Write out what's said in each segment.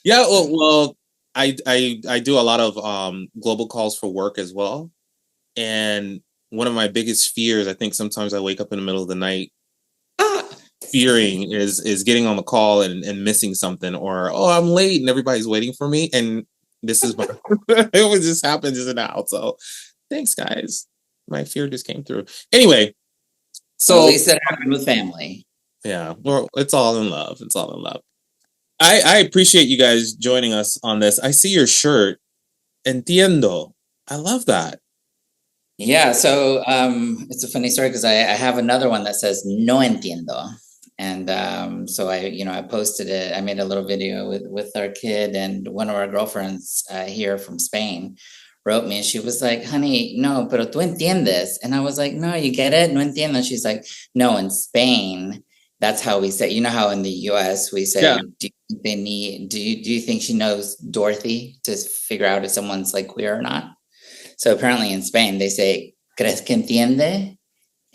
Yeah, well, I do a lot of global calls for work as well. And one of my biggest fears, I think sometimes I wake up in the middle of the night Ah, fearing is getting on the call and missing something, or oh, I'm late and everybody's waiting for me. And this is my it would just happen just now. So thanks guys. My fear just came through. Anyway, well, at so least it happened with family. yeah, well, it's all in love. It's all in love. I appreciate you guys joining us on this. I see your shirt. Entiendo. I love that. Yeah, so it's a funny story because I have another one that says "No entiendo," and so I posted it. I made a little video with our kid, and one of our girlfriends here from Spain wrote me, and she was like, "Honey, no, pero tú entiendes," and I was like, "No, you get it, no entiendo." She's like, "No, in Spain, that's how we say. You know how in the U.S. we Yeah. say, do you think they need? Do you think she knows Dorothy to figure out if someone's like queer or not?" So apparently in Spain they say "crees que entiende?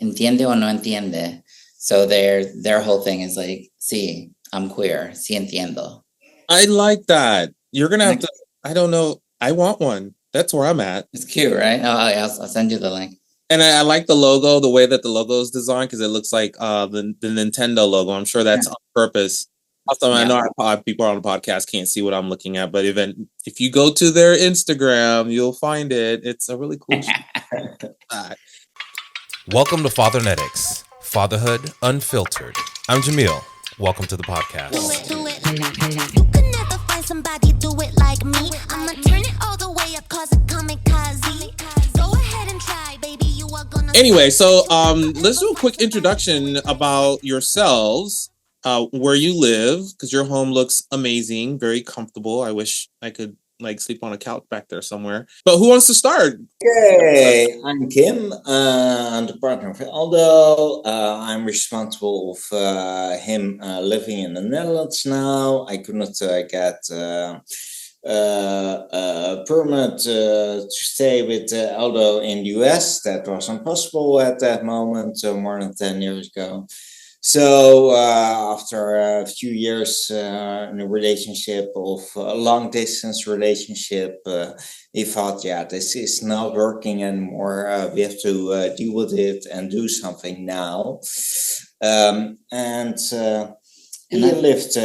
Entiende o no entiende?" So their whole thing is like, "Sí, I'm queer. Sí entiendo." I like that. You're gonna have Like, to. I don't know. I want one. That's where I'm at. it's cute, right? Oh, I'll send you the link. And I like the logo, the way that the logo is designed, because it looks like the Nintendo logo. I'm sure Yeah, that's on purpose. Also, I know yeah. people on the podcast can't see what I'm looking at, but if you go to their Instagram, you'll find it. It's a really cool shot. Welcome to Fathernetics, Fatherhood Unfiltered. I'm Jamil. Welcome to the podcast. You can never find somebody do it like me. I'ma turn it all the way up, cause it kamikaze. Go ahead and try, baby. You are gonna. Anyway, so let's do a quick introduction about yourselves, where you live, because your home looks amazing, very comfortable. I wish I could like sleep on a couch back there somewhere. But who wants to start? Okay, I'm Kim. I'm the partner of Aldo. I'm responsible of him living in the Netherlands now. I could not get a permit to stay with Aldo in the US. That was impossible at that moment, more than 10 years ago. So after a few years in a relationship of a long distance relationship, we thought, yeah, this is not working anymore. We have to deal with it and do something now. And we lived.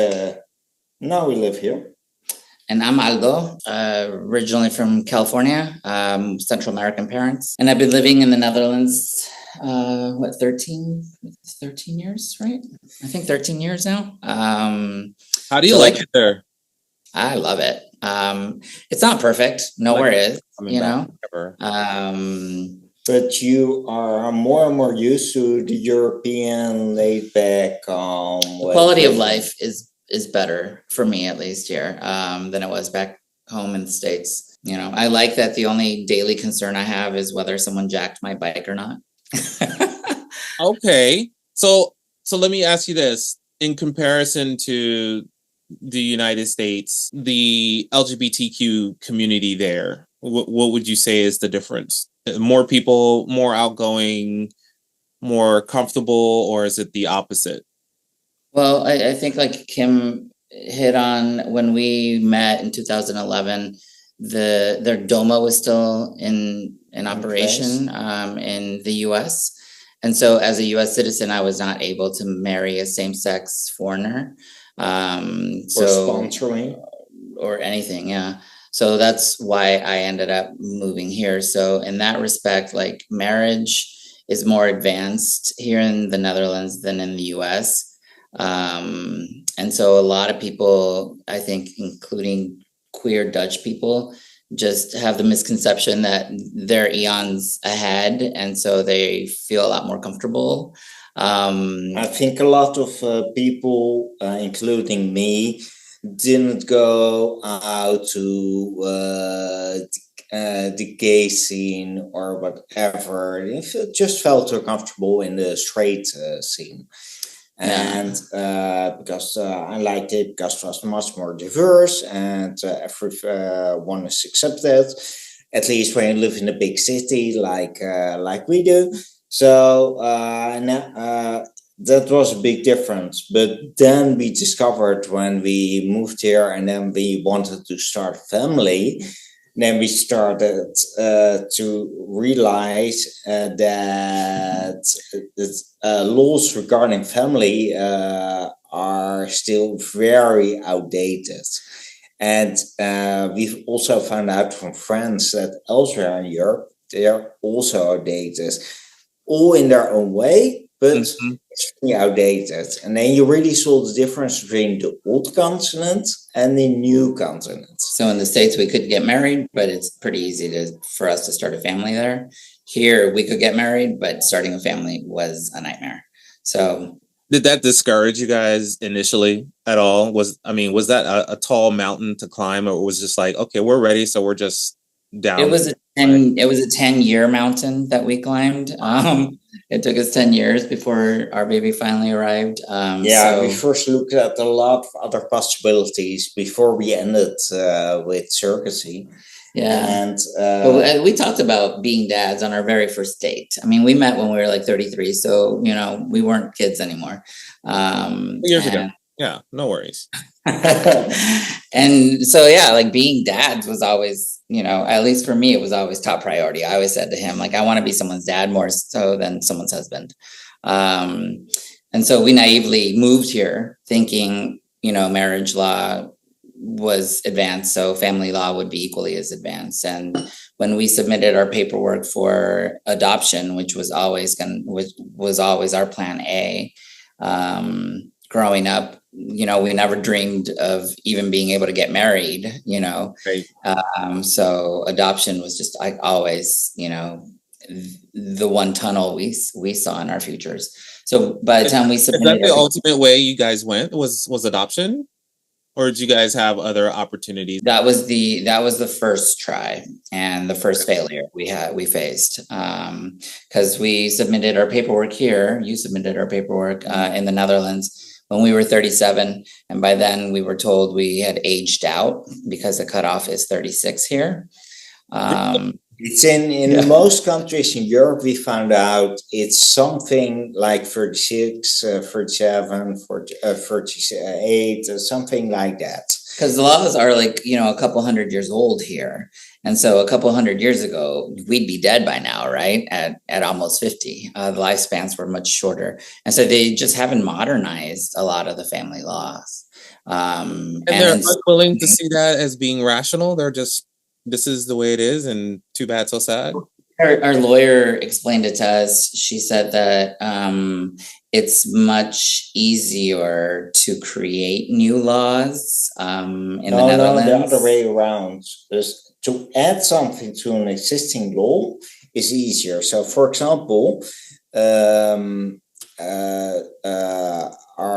Now we live here. And I'm Aldo, originally from California, Central American parents. And I've been living in the Netherlands, 13 years, right? I think 13 years now. How do you So like like, it there? I love it. It's not perfect. Nowhere is, Coming you back know. ever. But you are more and more used to the European laid back The quality of life is better for me, at least here, than it was back home in the States. You know, I like that the only daily concern I have is whether someone jacked my bike or not. Okay, so let me ask you this: in comparison to the United States, the LGBTQ community there, what would you say is the difference? More people, more outgoing, more comfortable, or is it the opposite? Well, I think like Kim hit on when we met in 2011, their DOMA was still in operation in the US. And so as a US citizen, I was not able to marry a same-sex foreigner. or sponsoring or anything, yeah. So that's why I ended up moving here. So in that respect, like marriage is more advanced here in the Netherlands than in the US. And so a lot of people, I think, including queer Dutch people, just have the misconception that they're eons ahead, and so they feel a lot more comfortable. I think a lot of people, including me, didn't go out to the gay scene or whatever. Just felt too comfortable in the straight scene. And because I liked it because it was much more diverse and everyone is accepted, at least when you live in a big city like we do. So that was a big difference. But then we discovered when we moved here and then we wanted to start a family, then we started to realize that laws regarding family are still very outdated. And we've also found out from friends that elsewhere in Europe, they are also outdated, all in their own way, but it's really outdated. And then you really saw the difference between the old continent and the new continent. So in the States, we could get married, but it's pretty easy for us to start a family there. Here, we could get married, but starting a family was a nightmare. So did that discourage you guys initially at all? Was that a tall mountain to climb, or was just like, okay, we're ready, so we're just down? It was a 10-year mountain that we climbed. It took us 10 years before our baby finally arrived. We first looked at a lot of other possibilities before we ended with surrogacy. Yeah. And but we talked about being dads on our very first date. I mean, we met when we were like 33, so we weren't kids anymore. Years ago. Yeah, no worries. And so like being dads was always, at least for me, it was always top priority. I always said to him, like, I want to be someone's dad more so than someone's husband. And so we naively moved here thinking, marriage law was advanced, so family law would be equally as advanced. And when we submitted our paperwork for adoption, which was always our plan A, growing up, we never dreamed of even being able to get married, Right. So adoption was just like always, the one tunnel we saw in our futures. So by the time we submitted, is that the ultimate way you guys went was adoption? Or did you guys have other opportunities? That was the first try and the first failure we faced, because we submitted our paperwork here. You submitted our paperwork in the Netherlands when we were 37, and by then we were told we had aged out because the cutoff is 36 here. It's in most countries in Europe, we found out it's something like 36, 37, 38, something like that. Because the laws are like, a couple hundred years old here. And so a couple hundred years ago, we'd be dead by now, right? At almost 50. The lifespans were much shorter. And so they just haven't modernized a lot of the family laws. And they're unwilling to see that as being rational. They're just, this is the way it is, and too bad, so sad. Our lawyer explained it to us. She said that it's much easier to create new laws in the Netherlands. No, the other way around. Just to add something to an existing law is easier. So, for example, our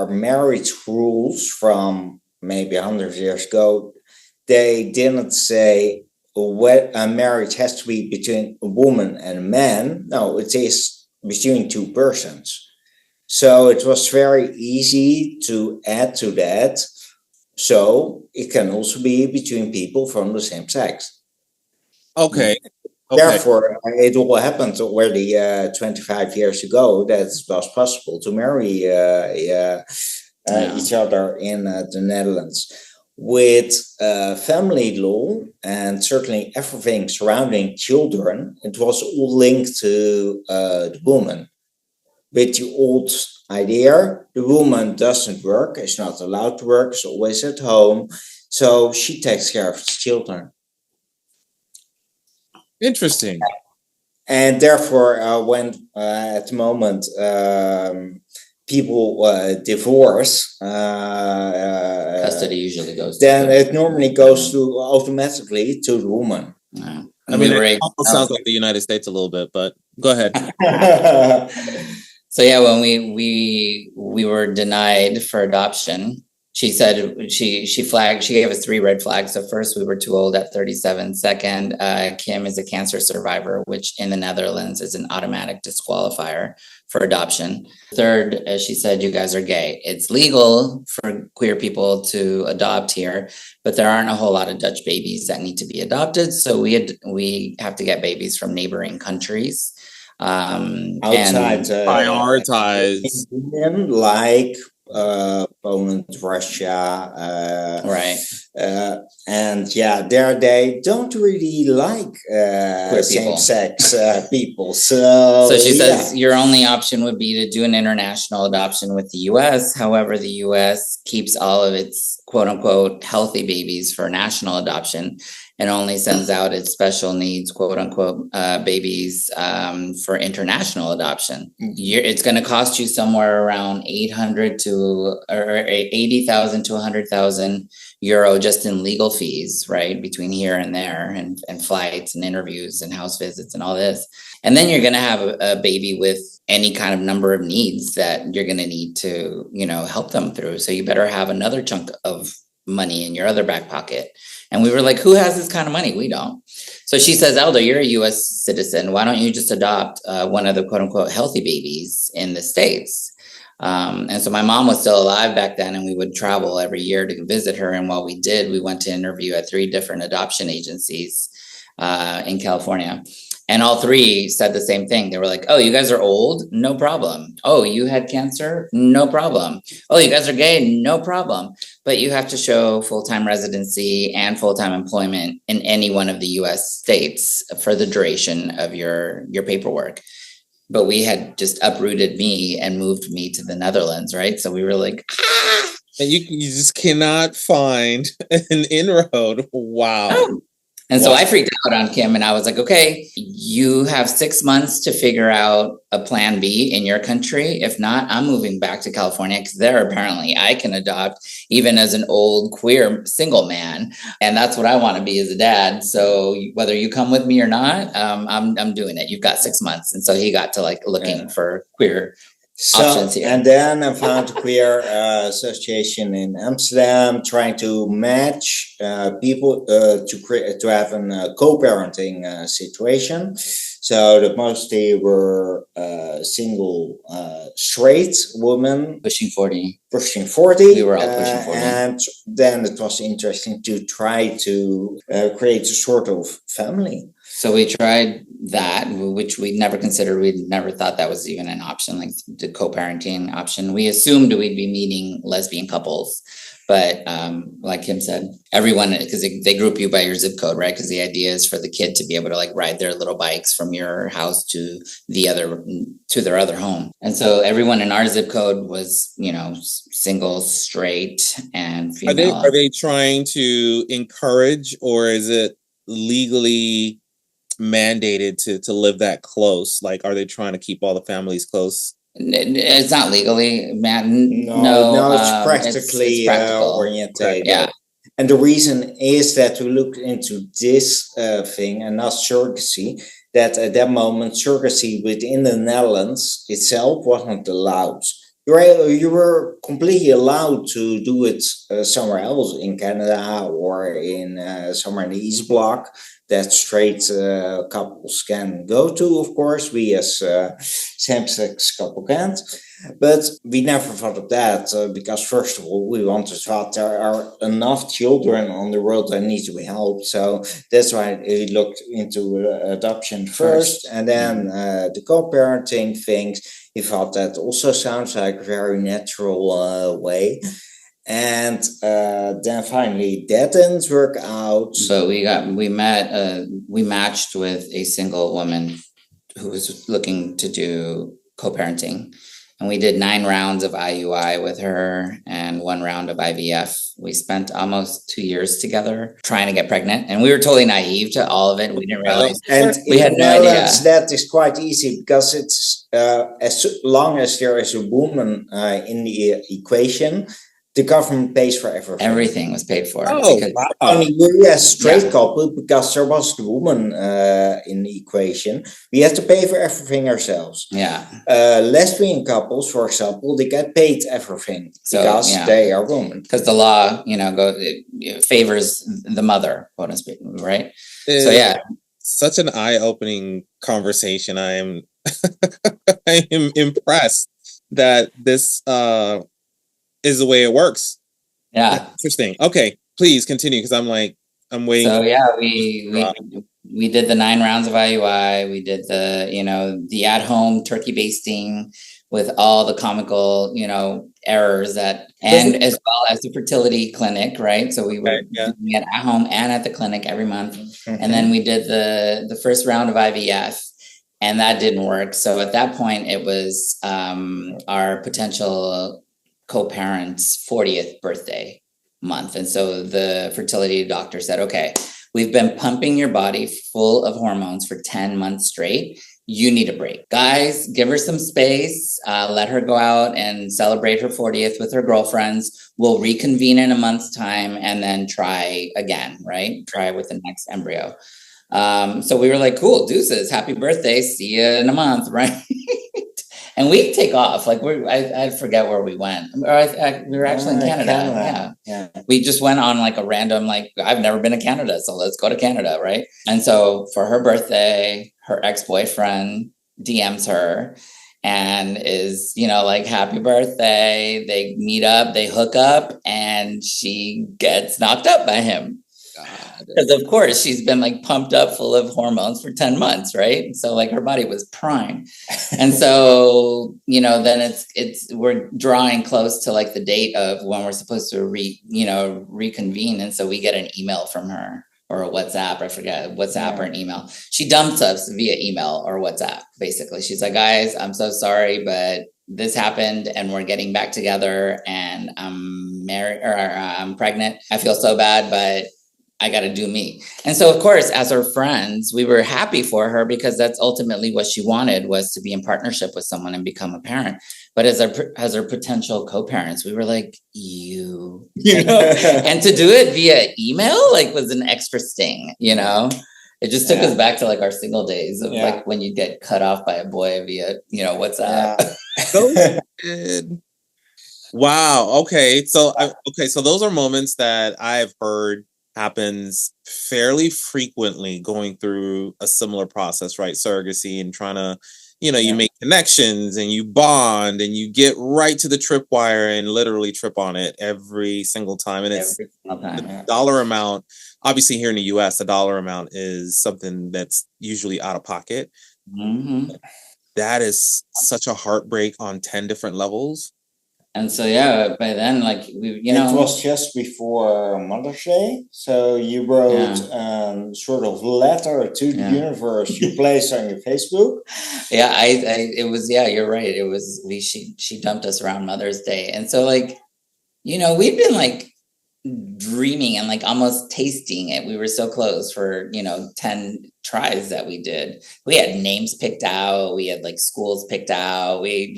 marriage rules from maybe 100 years ago, they didn't say a marriage has to be between a woman and a man. No, it is between two persons. So it was very easy to add to that. So it can also be between people from the same sex. Okay. Therefore, it all happened already 25 years ago that it was possible to marry each other in the Netherlands. With family law and certainly everything surrounding children, it was all linked to the woman. With the old idea, the woman doesn't work, is not allowed to work, is always at home, so she takes care of the children. Interesting. And therefore, when at the moment people divorce, custody usually goes. Then it normally goes automatically to the woman. Yeah. I mean, it almost sounds like the United States a little bit, but go ahead. So when we were denied for adoption, she said she gave us 3 red flags. So first, we were too old at 37. Second, Kim is a cancer survivor, which in the Netherlands is an automatic disqualifier for adoption. Third, she said, you guys are gay. It's legal for queer people to adopt here, but there aren't a whole lot of Dutch babies that need to be adopted. So we have to get babies from neighboring countries. outside prioritize. like Poland, Russia, Right. and yeah, there they don't really like Queer people. same-sex people. So she says your only option would be to do an international adoption with the U.S. However, the U.S. keeps all of its quote unquote healthy babies for national adoption and only sends out its special needs quote unquote babies for international adoption. It's going to cost you somewhere around 800 to or 80,000 to 100,000 euro just in legal fees, right, between here and there, and flights and interviews and house visits and all this. And then you're going to have a baby with any kind of number of needs that you're going to need to, help them through. So you better have another chunk of money in your other back pocket. And we were like, who has this kind of money? We don't. So she says, Aldo, you're a U.S. citizen. Why don't you just adopt one of the quote unquote healthy babies in the States? And so my mom was still alive back then, and we would travel every year to visit her. And while we did, we went to interview at 3 different adoption agencies in California. And all 3 said the same thing. They were like, oh, you guys are old? No problem. Oh, you had cancer? No problem. Oh, you guys are gay? No problem. But you have to show full-time residency and full-time employment in any one of the U.S. states for the duration of your paperwork. But we had just uprooted me and moved me to the Netherlands, right? So we were like, ah! And you just cannot find an inroad. Wow. Oh. And so I freaked out on Kim, and I was like, okay, you have 6 months to figure out a plan B in your country. If not, I'm moving back to California, because there apparently I can adopt even as an old queer single man. And that's what I want to be as a dad. So whether you come with me or not, I'm doing it. You've got 6 months. And so he got to looking for queer options here. And then I found a queer association in Amsterdam trying to match people to have a co-parenting situation. So that mostly were single straight women. Pushing 40. We were all pushing 40. And then it was interesting to try to create a sort of family. So we tried that, which we never considered. We never thought that was even an option, like the co-parenting option. We assumed we'd be meeting lesbian couples. But like Kim said, everyone, because they group you by your zip code, right? Because the idea is for the kid to be able to ride their little bikes from your house to their other home. And so everyone in our zip code was, single, straight, and female. Are they trying to encourage, or is it legally mandated to live that close? Are they trying to keep all the families close? It's not legally, man. No, it's practically oriented. Yeah. And the reason is that we looked into this thing and not surrogacy, that at that moment, surrogacy within the Netherlands itself wasn't allowed. You were completely allowed to do it somewhere else, in Canada or in somewhere in the East Bloc, that straight couples can go to, of course. We as same-sex couple can't. But we never thought of that because, first of all, we wanted to thought there are enough children on the world that need to be helped. So that's why we looked into adoption first, and then the co-parenting things. We thought that also sounds like a very natural way. And then finally that didn't work out. But we matched with a single woman who was looking to do co-parenting. And we did 9 rounds of IUI with her and 1 round of IVF. We spent almost 2 years together trying to get pregnant. And we were totally naive to all of it. We didn't realize. And we had no idea. That is quite easy because it's as long as there is a woman in the equation, the government pays for everything. Everything was paid for. Only we as straight couple, because there was the woman in the equation, we had to pay for everything ourselves. Yeah. Lesbian couples, for example, they get paid everything because they are women. Because the law, it favors the mother, quote unquote, right? So yeah. Such an eye-opening conversation. I am impressed that this is the way it works. Yeah. Interesting. Okay, please continue, because I'm waiting. So yeah, we we did the 9 rounds of IUI. We did the at-home turkey basting with all the comical, errors and as well as the fertility clinic, right? So we were doing it at home and at the clinic every month. And then we did the first round of IVF, and that didn't work. So at that point, it was our potential co-parent's 40th birthday month. And so the fertility doctor said, okay, we've been pumping your body full of hormones for 10 months straight. You need a break. Guys, give her some space. Let her go out and celebrate her 40th with her girlfriends. We'll reconvene in a month's time and then try again, right? Try with the next embryo. So we were like, cool, deuces, happy birthday. See you in a month, right? And we take off. Like I forget where we went. We were actually in Canada. Yeah. We just went on like a random, I've never been to Canada, so let's go to Canada, right? And so for her birthday, her ex-boyfriend DMs her and is, happy birthday. They meet up, they hook up, and she gets knocked up by him. Because of course she's been pumped up full of hormones for 10 months, right? So her body was prime. And so, then we're drawing close to the date of when we're supposed to reconvene. And so we get an email from her or a WhatsApp, I forget, WhatsApp or an email. She dumps us via email or WhatsApp, basically. She's like, guys, I'm so sorry, but this happened and we're getting back together and I'm married or I'm pregnant. I feel so bad, but I got to do me. And so, of course, as her friends, we were happy for her because that's ultimately what she wanted, was to be in partnership with someone and become a parent. But as our potential co-parents, we were like, and to do it via email, was an extra sting, It just took us back to our single days of when you get cut off by a boy via, WhatsApp. Wow. Okay. So those are moments that I've heard happens fairly frequently going through a similar process, right? Surrogacy and trying to, you make connections and you bond and you get right to the tripwire and literally trip on it every single time. And it's the dollar amount. Obviously, here in the US, the dollar amount is something that's usually out of pocket. Mm-hmm. That is such a heartbreak on 10 different levels. And so, by then, it was just before Mother's Day. So you wrote sort of letter to the universe you placed on your Facebook. Yeah, it was, you're right. It was, she dumped us around Mother's Day. And so we've been dreaming and almost tasting it. We were so close for, 10 tries that we did. We had names picked out. We had schools picked out. We,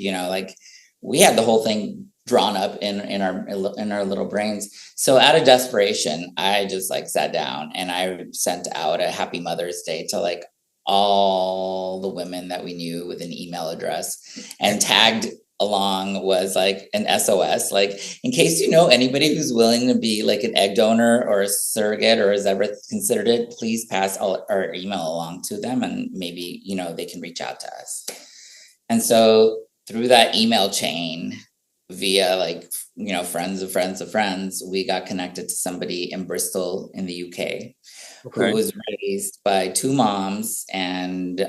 we had the whole thing drawn up in our little brains. So out of desperation, I just sat down and I sent out a happy Mother's Day to all the women that we knew with an email address, and tagged along was an SOS, in case anybody who's willing to be an egg donor or a surrogate or has ever considered it, please pass our email along to them and maybe they can reach out to us. And so through that email chain, via friends of friends of friends, we got connected to somebody in Bristol in the UK who was raised by 2 moms and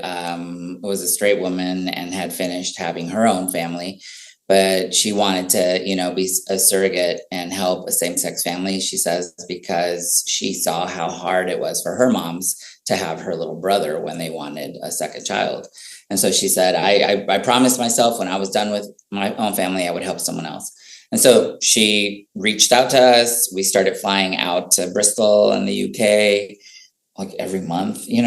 was a straight woman and had finished having her own family, but she wanted to be a surrogate and help a same-sex family, she says, because she saw how hard it was for her moms to have her little brother when they wanted a second child. And so she said, I promised myself when I was done with my own family, I would help someone else. And so she reached out to us. We started flying out to Bristol in the UK, every month, we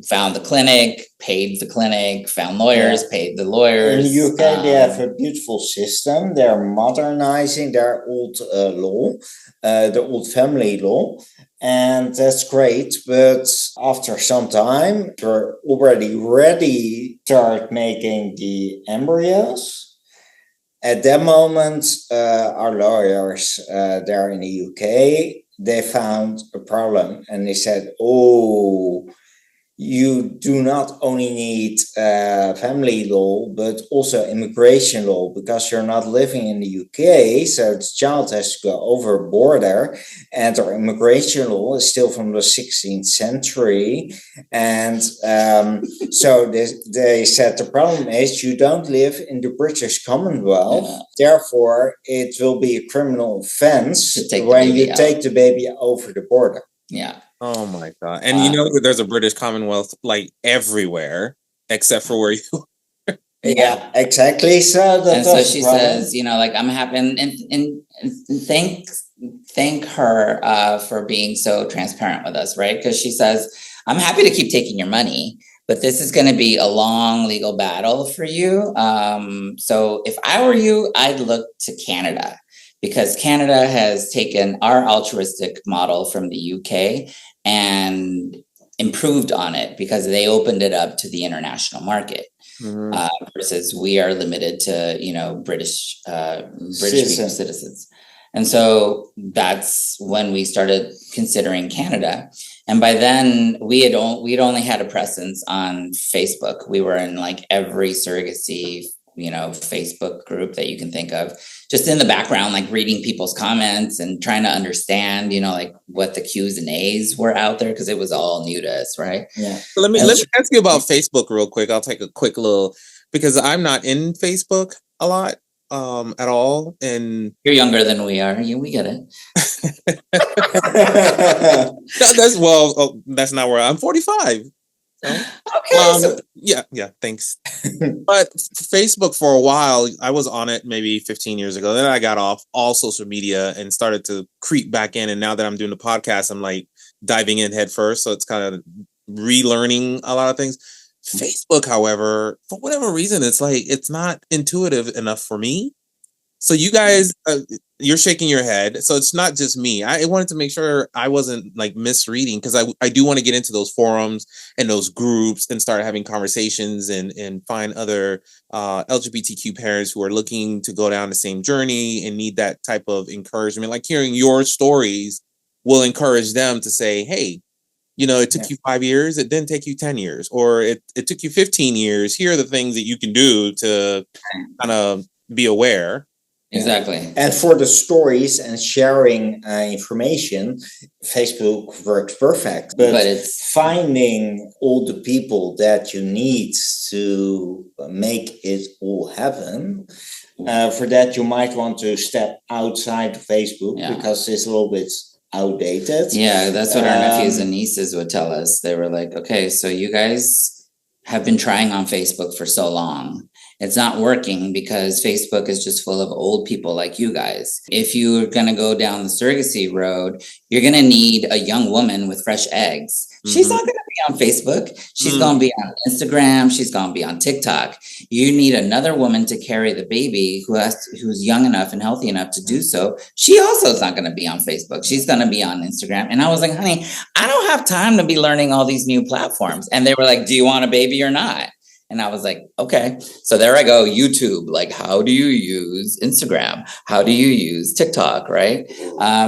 found the clinic, paid the clinic, found lawyers, paid the lawyers. In the UK, they have a beautiful system. They're modernizing their old law, the old family law. And that's great, but after some time, we're already ready to start making the embryos. At that moment, our lawyers there in the UK, they found a problem and they said, you do not only need family law, but also immigration law, because you're not living in the UK. So the child has to go over a border, and our immigration law is still from the 16th century. And so they said the problem is you don't live in the British Commonwealth. Therefore, it will be a criminal offense when you take the baby over the border. Yeah. Oh my God. And you know, there's a British Commonwealth like everywhere except for where you Yeah, exactly. So so she says, you know, like, I'm happy, and thank her for being so transparent with us, right? Because she says, I'm happy to keep taking your money, but this is going to be a long legal battle for you. So if I were you, I'd look to Canada, because Canada has taken our altruistic model from the UK and improved on it, because they opened it up to the international market. Versus we are limited to, you know, British citizens. And so that's when we started considering Canada. And by then we'd only had a presence on Facebook. We were in like every surrogacy, you know, Facebook group that you can think of, just in the background, like reading people's comments and trying to understand, you know, like what the Q's and A's were out there, because it was all new to us, right? Yeah. So let me ask you about Facebook real quick. I'll take a quick little, because I'm not in Facebook a lot at all. And you're younger than we are. Yeah, we get it. That's not where I'm 45. Okay. Yeah, thanks. But Facebook, for a while, I was on it maybe 15 years ago. Then I got off all social media and started to creep back in. And now that I'm doing the podcast, I'm like diving in head first. So it's kind of relearning a lot of things. Facebook, however, for whatever reason, it's like it's not intuitive enough for me. So you guys, you're shaking your head. So it's not just me. I wanted to make sure I wasn't like misreading, because I do want to get into those forums and those groups and start having conversations and find other LGBTQ parents who are looking to go down the same journey and need that type of encouragement. Like hearing your stories will encourage them to say, hey, you know, it took you 5 years. It didn't take you 10 years, or it took you 15 years. Here are the things that you can do to kind of be aware. Exactly. And for the stories and sharing information, Facebook works perfect. But it's finding all the people that you need to make it all happen. For that, you might want to step outside of Facebook, because it's a little bit outdated. Yeah, that's what our nephews and nieces would tell us. They were like, okay, so you guys have been trying on Facebook for so long. It's not working because Facebook is just full of old people like you guys. If you're going to go down the surrogacy road, you're going to need a young woman with fresh eggs. She's not going to be on Facebook. She's going to be on Instagram. She's going to be on TikTok. You need another woman to carry the baby who's young enough and healthy enough to do so. She also is not going to be on Facebook. She's going to be on Instagram. And I was like, honey, I don't have time to be learning all these new platforms. And they were like, do you want a baby or not? And I was like, okay. So there I go, YouTube. Like, how do you use Instagram? How do you use TikTok, right?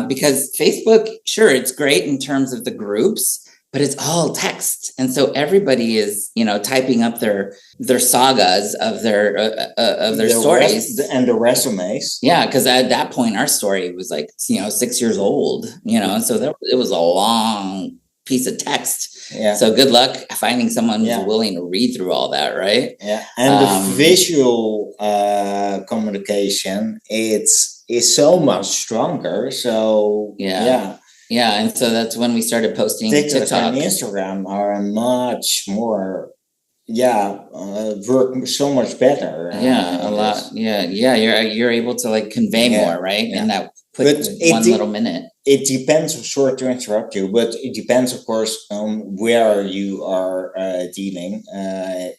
Because Facebook, sure, it's great in terms of the groups, but it's all text. And so everybody is, you know, typing up their sagas of their stories. And the resumes. Yeah, because at that point, our story was like, you know, 6 years old, you know, and so it was a long piece of text. Yeah. So good luck finding someone who's willing to read through all that, right? Yeah. And the visual communication, is so much stronger. So yeah. And so that's when we started posting TikTok and Instagram are much more work so much better. A lot. You're able to like convey more, right? And that little minute. It depends, sorry to interrupt you, but it depends, of course, on where you are dealing,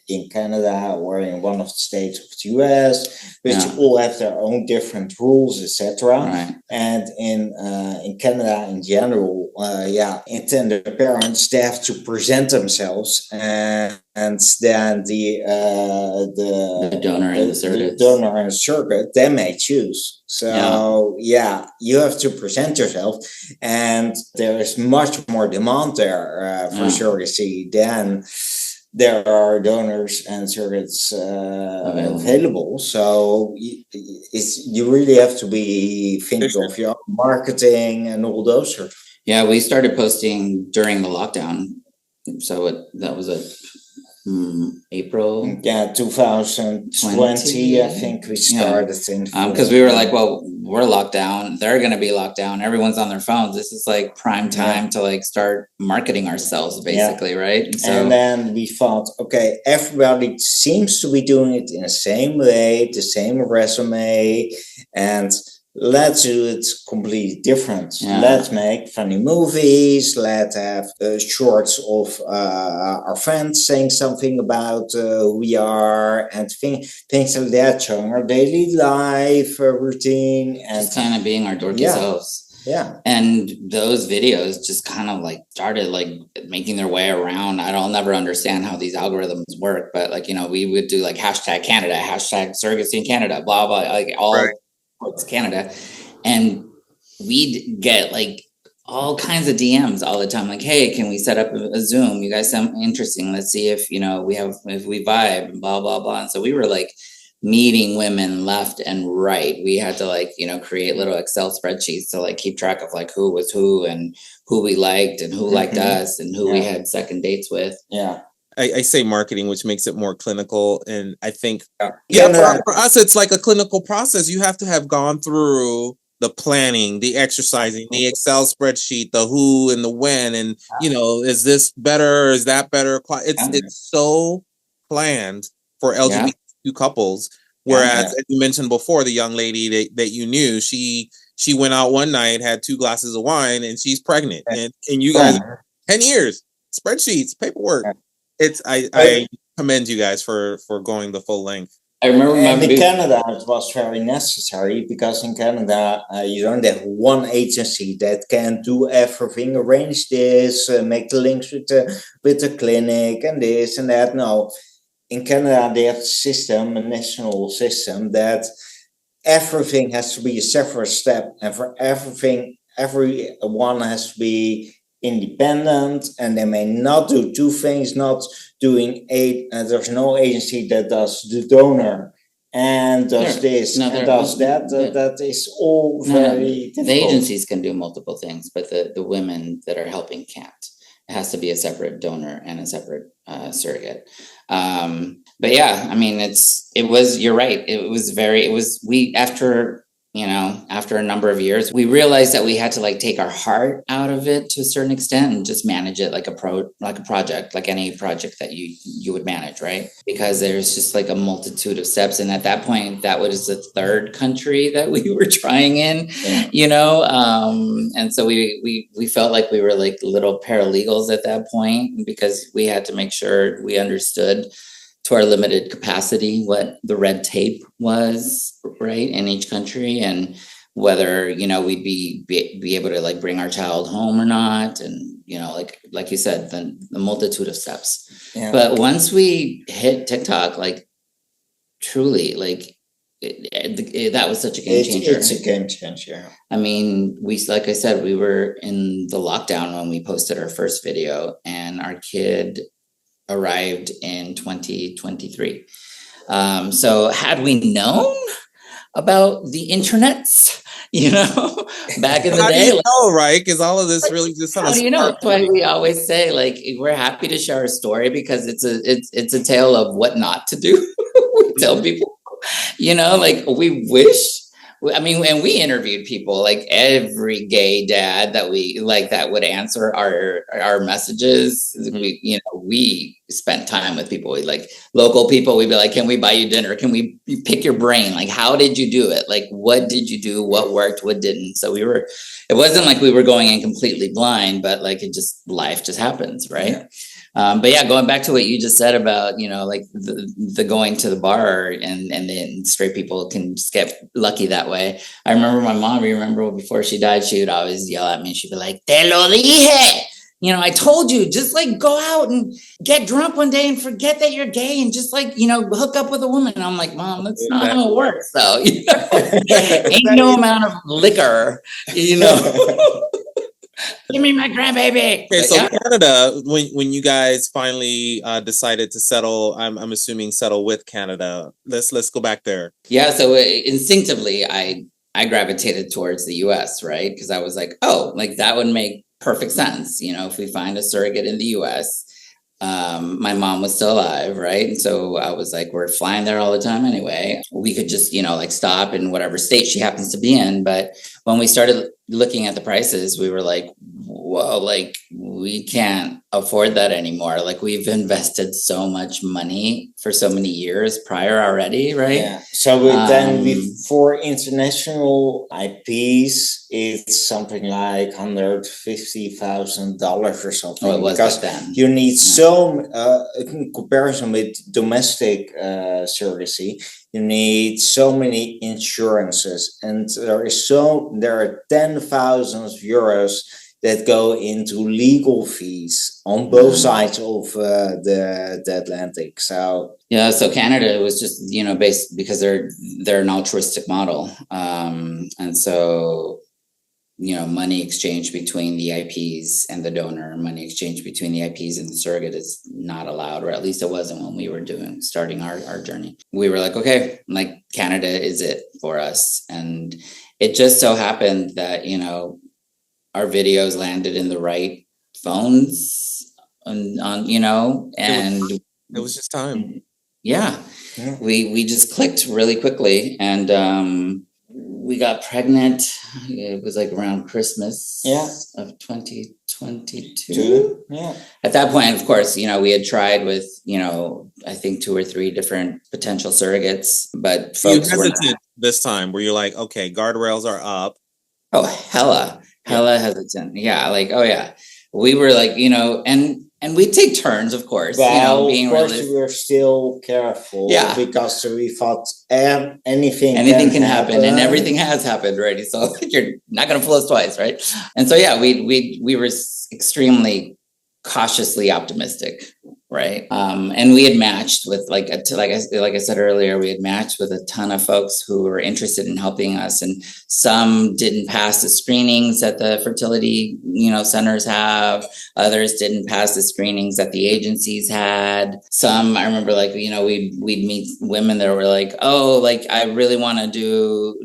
in Canada or in one of the states of the US, which all have their own different rules, etc. Right. And in Canada in general, intended parents, they have to present themselves, and then The donor and the surrogate. donor and the surrogate, they may choose. So you have to present yourself, and there is much more demand there for surrogacy than there are donors and surrogates available. So you really have to be thinking of your marketing and all those sorts. Yeah, we started posting during the lockdown. So that was April. 2020, I think we started in. Because we were like, well, we're locked down. They're going to be locked down. Everyone's on their phones. This is like prime time to like start marketing ourselves, basically, right? And then we thought, okay, everybody seems to be doing it in the same way, the same resume, and let's do it completely different. Let's make funny movies. Let's have shorts of our friends saying something about who we are, and things like that, showing our daily life routine, and just kind of being our dorky selves. Yeah. And those videos just kind of like started like making their way around. I'll never understand how these algorithms work, but like, we would do like hashtag Canada, hashtag surrogacy in Canada, blah, blah, like all it's Canada. And we'd get like all kinds of DMs all the time. Like, hey, can we set up a Zoom? You guys sound interesting. Let's see if, if we vibe and blah, blah, blah. And so we were like meeting women left and right. We had to like, create little Excel spreadsheets to like keep track of like who was who and who we liked and who liked us and who we had second dates with. Yeah. I say marketing, which makes it more clinical. And I think, for us, it's like a clinical process. You have to have gone through the planning, the exercising, the Excel spreadsheet, the who and the when, and, is this better? Is that better? It's so planned for LGBTQ couples. Whereas, as you mentioned before, the young lady that you knew, she went out one night, had 2 glasses of wine, and she's pregnant. And you guys, 10 years, spreadsheets, paperwork. I commend you guys for going the full length. I remember in Canada it was very necessary, because in Canada you don't have one agency that can do everything, arrange this, make the links with the clinic and this and that. No, in Canada they have a national system that everything has to be a separate step, and for everything, everyone has to be independent, and they may not do 2 things, not doing there's no agency that does the donor and does this and does that. That is all very difficult. The agencies can do multiple things, but the women that are helping can't. It has to be a separate donor and a separate surrogate. But yeah, I mean, you're right. After a number of years, we realized that we had to like take our heart out of it to a certain extent and just manage it like a project, like any project that you would manage, right? Because there's just like a multitude of steps. And at that point, that was the 3rd country that we were trying in, and so we felt like we were like little paralegals at that point, because we had to make sure we understood to our limited capacity what the red tape was, right, in each country, and whether we'd be able to like bring our child home or not, and like you said, the multitude of steps. But once we hit TikTok, like truly, like that was such a game changer. It's a game changer. I mean, like I said, we were in the lockdown when we posted our first video, and our kid arrived in 2023. So had we known about the internets, back in the day, right? Because all of this really just how do you know? That's why we always say, like, we're happy to share a story, because it's a tale of what not to do. We tell people, like, we wish. I mean, and we interviewed people, like every gay dad that would answer our messages. We spent time with people, like local people. We'd be like, can we buy you dinner? Can we pick your brain? Like, how did you do it? Like, what did you do? What worked? What didn't? So it wasn't like we were going in completely blind, but like life just happens, right? But yeah, going back to what you just said about, like the going to the bar and then straight people can just get lucky that way. I remember my mom, before she died, she would always yell at me. She'd be like, "Te lo dije." I told you, just like go out and get drunk one day and forget that you're gay and just like, hook up with a woman. And I'm like, Mom, that's not how it works though. Ain't no amount of liquor, Give me my grandbaby. Okay, so Canada, when you guys finally decided to settle, I'm assuming settle with Canada. Let's go back there. Yeah, so instinctively, I gravitated towards the U.S., right? Because I was like, oh, like that would make perfect sense. If we find a surrogate in the U.S., my mom was still alive, right? And so I was like, we're flying there all the time anyway. We could just, like stop in whatever state she happens to be in. But when we started looking at the prices, we were like, whoa, like we can't afford that anymore. Like we've invested so much money for so many years prior already, right? Yeah. So for international IPs, it's something like $150,000 or something. Oh, it was because back then. you need in comparison with domestic surrogacy, you need so many insurances, and there are 10,000 euros that go into legal fees on both sides of the Atlantic. So so Canada was just based because they're an altruistic model, and so money exchange between the IPs and the donor, money exchange between the IPs and the surrogate is not allowed, or at least it wasn't when we were starting our journey. We were like, okay, like Canada is it for us. And it just so happened that, our videos landed in the right phones and It was just time. Yeah. We just clicked really quickly, and we got pregnant. It was like around Christmas of 2022. Yeah. At that point, of course, we had tried with, I think 2 or 3 different potential surrogates, but folks were not. This time where you're like, okay, guardrails are up. Oh, hella hesitant. Yeah. Like, oh yeah. We were like, and we take turns, of course. Well, being of course, realistic. we were still careful. Yeah. Because we thought anything can happen, and everything has happened already. So you're not going to fool us twice, right? And so yeah, we were extremely cautiously optimistic, right? And we had matched with like I said earlier, we had matched with a ton of folks who were interested in helping us, and some didn't pass the screenings that the fertility centers have. Others didn't pass the screenings that the agencies had. Some, I remember, like we'd meet women that were like, oh, like I really want to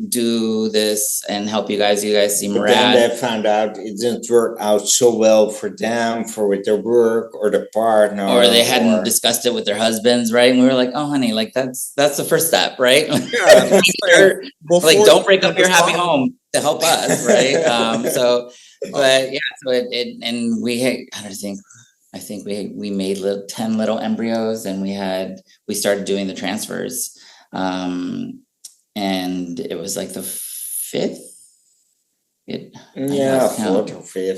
do this and help you guys. You guys seem rad. Then they found out it didn't work out so well for them, with their work or the partner, or they hadn't discussed it with their husbands, right? And we were like, oh honey, like that's the first step, right? Yeah, like don't break up your happy home to help us, right? But yeah, so it and we had, I think we made 10 little embryos, and we started doing the transfers, and it was like the 5th.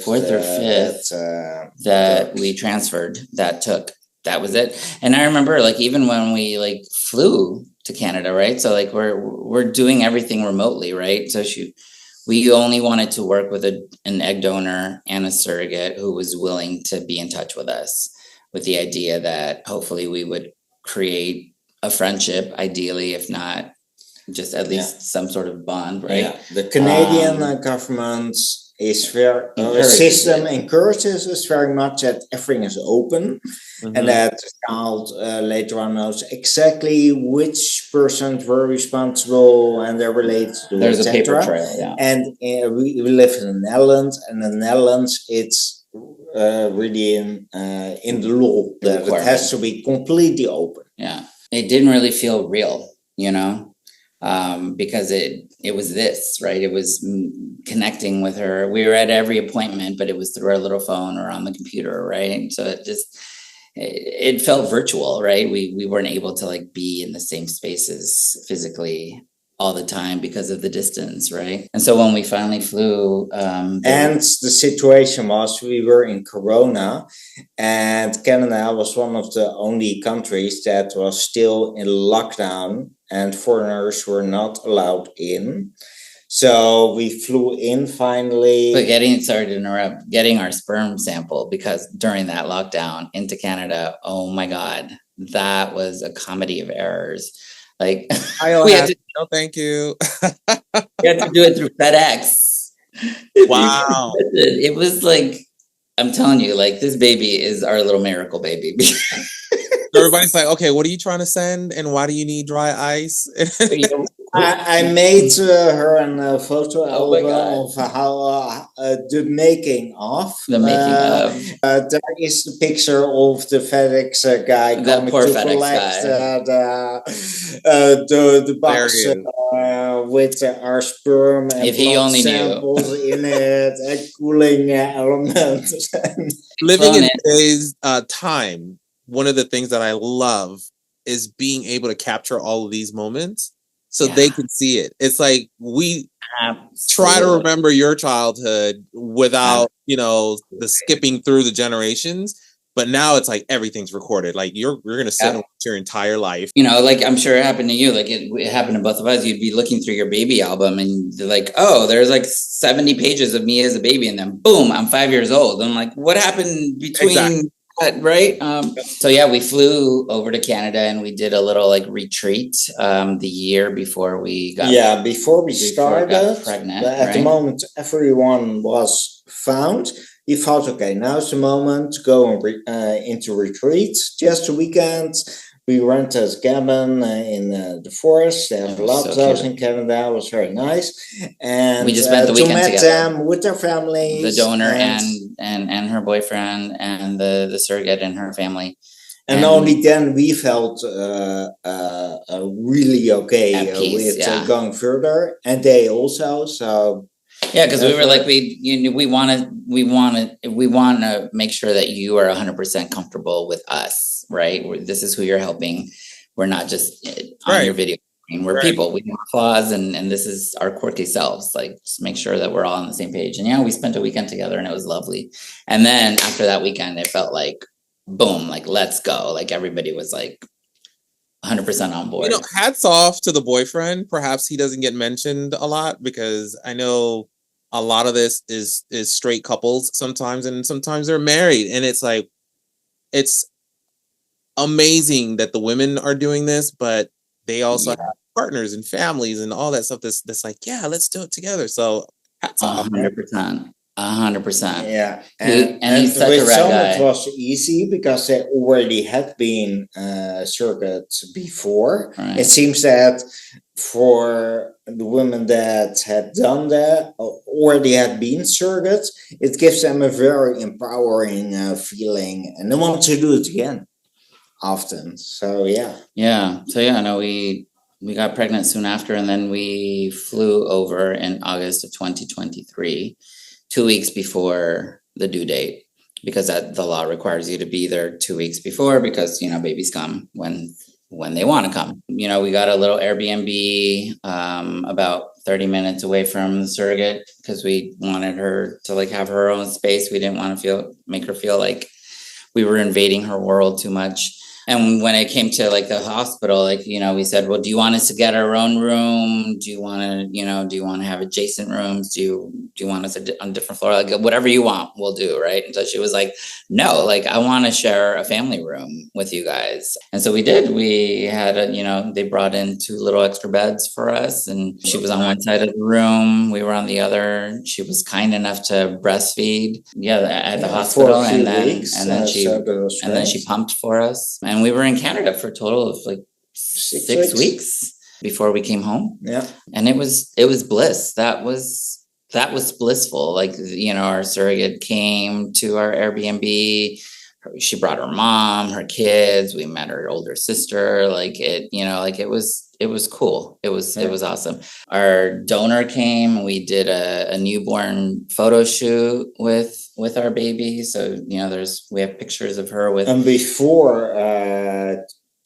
Fourth or fifth that we transferred. That was it. And I remember, like, even when we like flew to Canada, right? So like we're doing everything remotely, right? So we only wanted to work with an egg donor and a surrogate who was willing to be in touch with us, with the idea that hopefully we would create a friendship, ideally, if not just at least some sort of bond, right? Yeah. The Canadian government is encourages us very much that everything is open, and that the child later on knows exactly which persons were responsible and they're related to. There's a paper trail, yeah. And we live in the Netherlands, and in the Netherlands it's really in the law that it has to be completely open. Yeah, it didn't really feel real, because it was this, right? It was connecting with her. We were at every appointment, but it was through our little phone or on the computer, right? So it felt virtual, right? We weren't able to like be in the same spaces physically all the time because of the distance, right? And so when we finally flew, and the situation was we were in Corona, and Canada was one of the only countries that was still in lockdown, and foreigners were not allowed in. So we flew in finally. But sorry to interrupt, getting our sperm sample, because during that lockdown into Canada, oh my God, that was a comedy of errors. Like we had to, no, thank you. we had to do it through FedEx. Wow. It was like, I'm telling you, like, this baby is our little miracle baby. Everybody's like, okay, what are you trying to send, and why do you need dry ice? I made her a photo album of how the making of. There is the picture of the FedEx guy that coming to FedEx collect the box with our sperm and blood samples in it, and cooling elements. Living in today's time, one of the things that I love is being able to capture all of these moments so they can see it. It's like we try to remember your childhood without, the skipping through the generations. But now it's like everything's recorded. Like you're going to sit and watch your entire life. Like I'm sure it happened to you. Like it happened to both of us. You'd be looking through your baby album and they're like, oh, there's like 70 pages of me as a baby. And then boom, I'm 5 years old. I'm like, what happened between that, right? So yeah, we flew over to Canada and we did a little like retreat the year before we got before we started pregnant. But at the moment, everyone was found. We thought, okay, now's the moment to go into retreat. Just a weekend. We rented a cabin in the forest. They have lots of those in Canada. It was very nice. And we just spent the weekend to meet together. them with their families. The donor and her boyfriend and the surrogate and her family. And only then we felt really okay with going further. And they also, so... Yeah, because we were like, we want to make sure that you are 100% comfortable with us, right? This is who you're helping. We're not just on your video screen. We're people. We have flaws, and this is our quirky selves. Like, just make sure that we're all on the same page. And we spent a weekend together, and it was lovely. And then after that weekend, it felt like, boom, like let's go. Like everybody was like 100% on board. Hats off to the boyfriend. Perhaps he doesn't get mentioned a lot because I know a lot of this is straight couples sometimes, and sometimes they're married. And it's like, it's amazing that the women are doing this, but they also have partners and families and all that stuff that's like, yeah, let's do it together. So hats off. 100%. 100%. Yeah. And he's such with a rad some guy. it was easy because they already had been surrogates before. Right. It seems that for the women that had done that, already had been surrogates, it gives them a very empowering feeling, and they want to do it again often. So we got pregnant soon after, and then we flew over in August of 2023, 2 weeks before the due date, because the law requires you to be there 2 weeks before, because babies come when they want to come. We got a little Airbnb about 30 minutes away from the surrogate because we wanted her to like have her own space. We didn't want to make her feel like we were invading her world too much. And when it came to like the hospital, we said, well, do you want us to get our own room? Do you want to have adjacent rooms? Do you want us on a different floor? Like whatever you want, we'll do. Right. And so she was like, no, like I want to share a family room with you guys. And so we did. We had they brought in 2 little extra beds for us, and she was on one side of the room. We were on the other. She was kind enough to breastfeed. At the hospital, and then she pumped for us. And we were in Canada for a total of like 6 weeks before we came home. Yeah. And it was bliss. That was blissful. Like, our surrogate came to our Airbnb. She brought her mom, her kids. We met her older sister. It was cool. It was awesome. Our donor came. We did a newborn photo shoot with our baby. So, we have pictures of her with. And before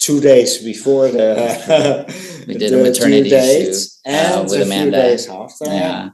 2 days before the We did a maternity date shoot and with a few Amanda. days after. Yeah.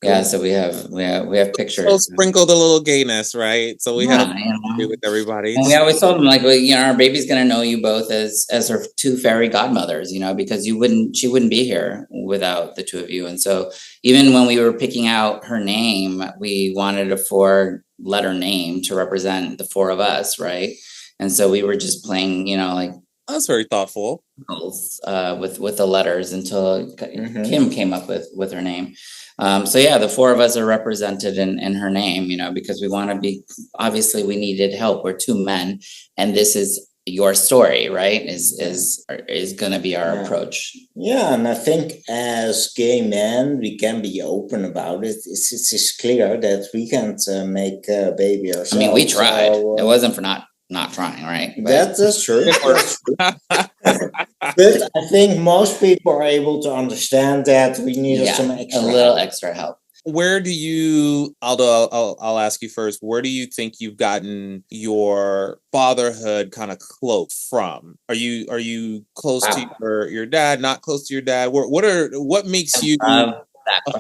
Yeah, so we have pictures. So sprinkled a little gayness, right? So we had Yeah, to do with everybody. And we always told them, like, well, our baby's gonna know you both as her two fairy godmothers, because she wouldn't be here without the two of you. And so even when we were picking out her name, we wanted a 4-letter name to represent the 4 of us, right? And so we were just playing, like, That's very thoughtful. With the letters until Kim came up with her name. So yeah, the 4 of us are represented in her name, because we want to be, obviously we needed help. We're 2 men, and this is your story, right? Is going to be our approach. Yeah, and I think as gay men, we can be open about it. It's clear that we can't make a baby ourselves. I mean, we tried. It wasn't for not trying, right? That's true. That's true. But I think most people are able to understand that we need some extra extra help. Where do you, Aldo, I'll ask you first, where do you think you've gotten your fatherhood kind of close from? Are you close to your dad, not close to your dad? What makes you a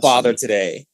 father today?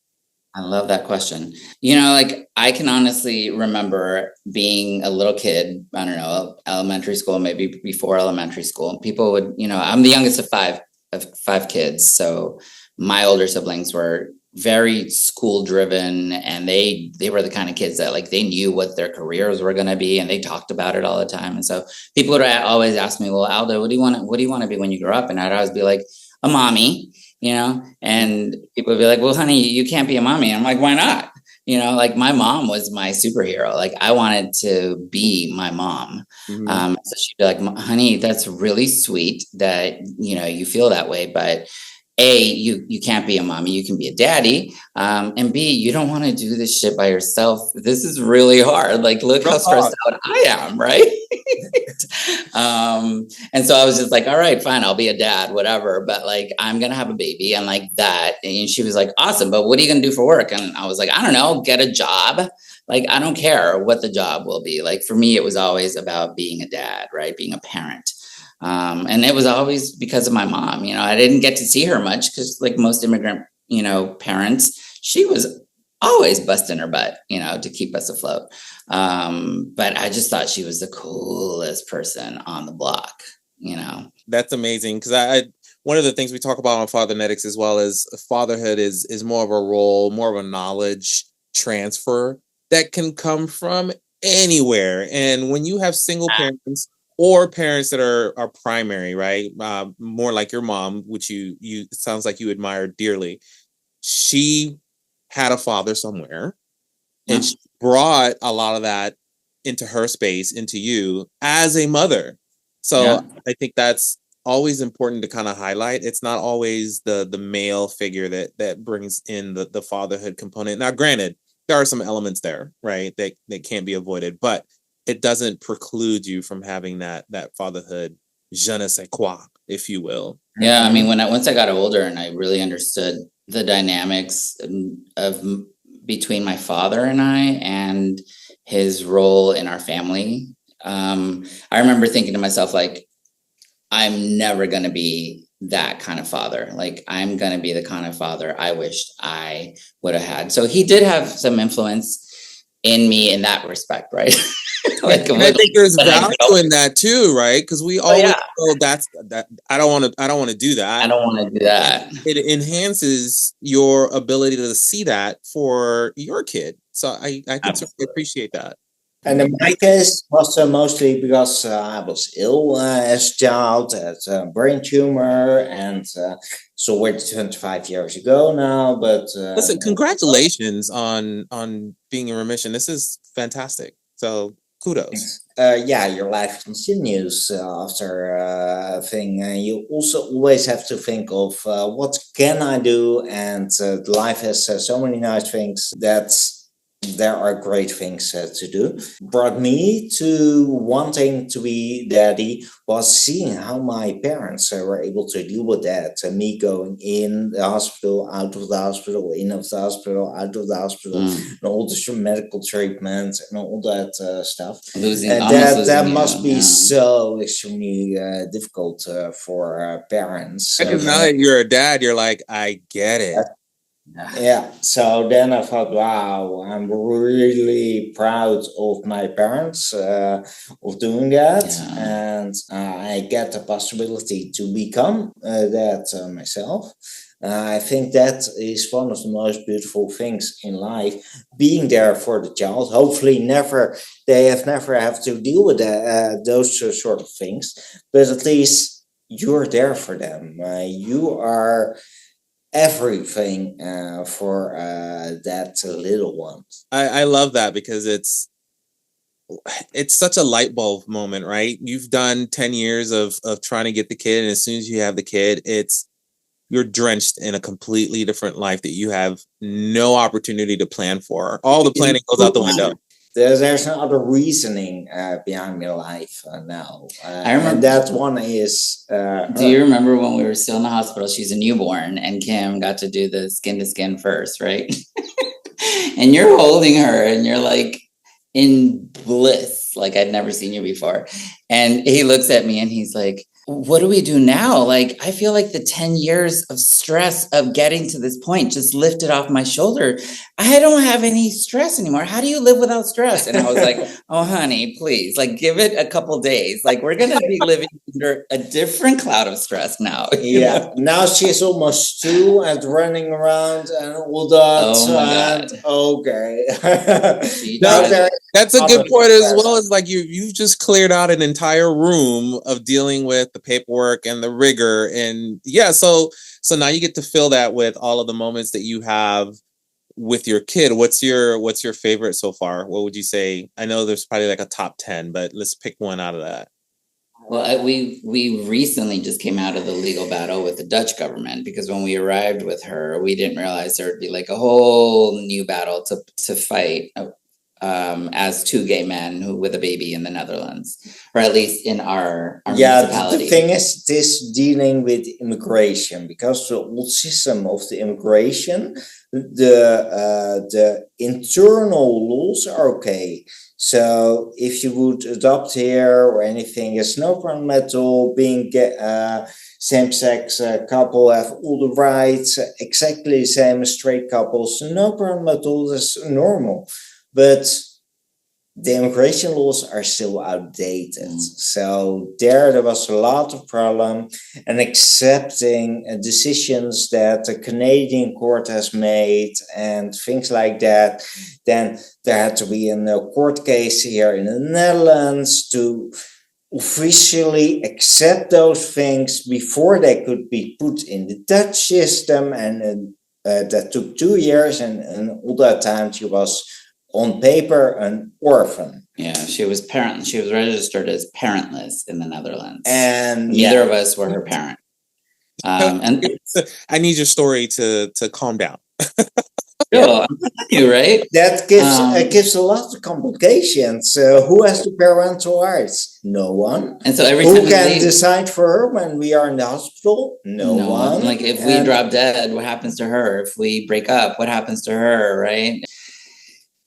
I love that question. Like, I can honestly remember being a little kid, I don't know, elementary school, maybe before elementary school. People would, I'm the youngest of five kids. So my older siblings were very school driven, and they were the kind of kids that, like, they knew what their careers were going to be, and they talked about it all the time. And so people would always ask me, well, Aldo, what do you want to be when you grow up? And I'd always be like, a mommy. And people would be like, well, honey, you can't be a mommy. And I'm like, why not? Like, my mom was my superhero. Like, I wanted to be my mom. So she'd be like, honey, that's really sweet that, you feel that way, but A, you can't be a mommy, you can be a daddy. And B, you don't want to do this shit by yourself. This is really hard. Like, look how stressed out I am, right? And so I was just like, all right, fine, I'll be a dad, whatever. But, like, I'm going to have a baby and like that. And she was like, awesome, but what are you going to do for work? And I was like, I don't know, get a job. Like, I don't care what the job will be. Like, for me, it was always about being a dad, right? Being a parent. And it was always because of my mom. I didn't get to see her much because, like most immigrant, parents, she was always busting her butt, to keep us afloat. But I just thought she was the coolest person on the block, That's amazing, because one of the things we talk about on Fathernetics as well is fatherhood is more of a role, more of a knowledge transfer that can come from anywhere. And when you have single parents or parents that are primary, right? More like your mom, which you it sounds like you admire dearly. She had a father somewhere, and she brought a lot of that into her space, into you as a mother. So I think that's always important to kind of highlight. It's not always the male figure that brings in the fatherhood component. Now, granted, there are some elements there, right, that can't be avoided, but it doesn't preclude you from having that fatherhood je ne sais quoi, if you will. Yeah, I mean, once I got older and I really understood the dynamics of between my father and I and his role in our family, I remember thinking to myself, like, I'm never going to be that kind of father. Like, I'm going to be the kind of father I wished I would have had. So he did have some influence in me in that respect, right? Like, and I think there's value in that too, right? Because we always know that I don't want to do that. I don't want to do that. It enhances your ability to see that for your kid. So I can certainly appreciate that. And in my case, was mostly because I was ill as a child, had a brain tumor, and so we're 25 years ago now. But listen, congratulations on being in remission. This is fantastic. So kudos. Your life continues after a thing. You also always have to think of what can I do, and life has so many nice things that there are great things to do. Brought me to wanting to be daddy was seeing how my parents were able to deal with that. Me going in the hospital, out of the hospital, in of the hospital, out of the hospital, and all the medical treatment and all that stuff. And that must be so extremely difficult for parents. Because now that you're a dad, you're like, I get it. Yeah, so then I thought, wow, I'm really proud of my parents of doing that, and I get the possibility to become that myself. I think that is one of the most beautiful things in life, being there for the child. Hopefully, they never have to deal with those sort of things, but at least you're there for them. You are everything for that little one. I love that because it's such a light bulb moment, right? You've done 10 years of trying to get the kid, and as soon as you have the kid, you're drenched in a completely different life that you have no opportunity to plan for. All the planning goes out the window. There's no other reasoning behind my life now. I remember that one is. Do you remember when we were still in the hospital? She's a newborn, and Kim got to do the skin to skin first, right? And you're holding her, and you're like in bliss, like I'd never seen you before. And he looks at me, and he's like, what do we do now? Like, I feel like the 10 years of stress of getting to this point just lifted off my shoulder. I don't have any stress anymore. How do you live without stress? And I was like, oh, honey, please, like, give it a couple days. Like, we're going to be living under a different cloud of stress now. Yeah. Now she's almost 2 and running around and all that. Oh, my God. Okay. That's a good point as well. As like you've just cleared out an entire room of dealing with the paperwork and the rigor, and so now you get to fill that with all of the moments that you have with your kid. What's your favorite so far? What would you say? I know there's probably like a top 10, but let's pick one out of that. Well, we recently just came out of the legal battle with the Dutch government, because when we arrived with her, we didn't realize there would be like a whole new battle to fight as 2 gay men with a baby in the Netherlands, or at least in our municipality. The thing is, this dealing with immigration, because the old system of the immigration, the internal laws are okay. So if you would adopt here or anything, there's no problem at all. Being same-sex couple have all the rights, exactly the same as straight couples. No problem at all. That's normal. But the immigration laws are still outdated. So there was a lot of problem, and accepting decisions that the Canadian court has made and things like that. Then there had to be a court case here in the Netherlands to officially accept those things before they could be put in the Dutch system. And that took 2 years, and all that time she was on paper an orphan. Yeah, she was registered as parentless in the Netherlands, and neither of us were her parent. And I need your story to calm down. I'm you, right? That gives a lot of complications. Who has the parental rights? No one. And so every who time can decide for her when we are in the hospital? No one. Like if we drop dead, what happens to her? If we break up, what happens to her? Right?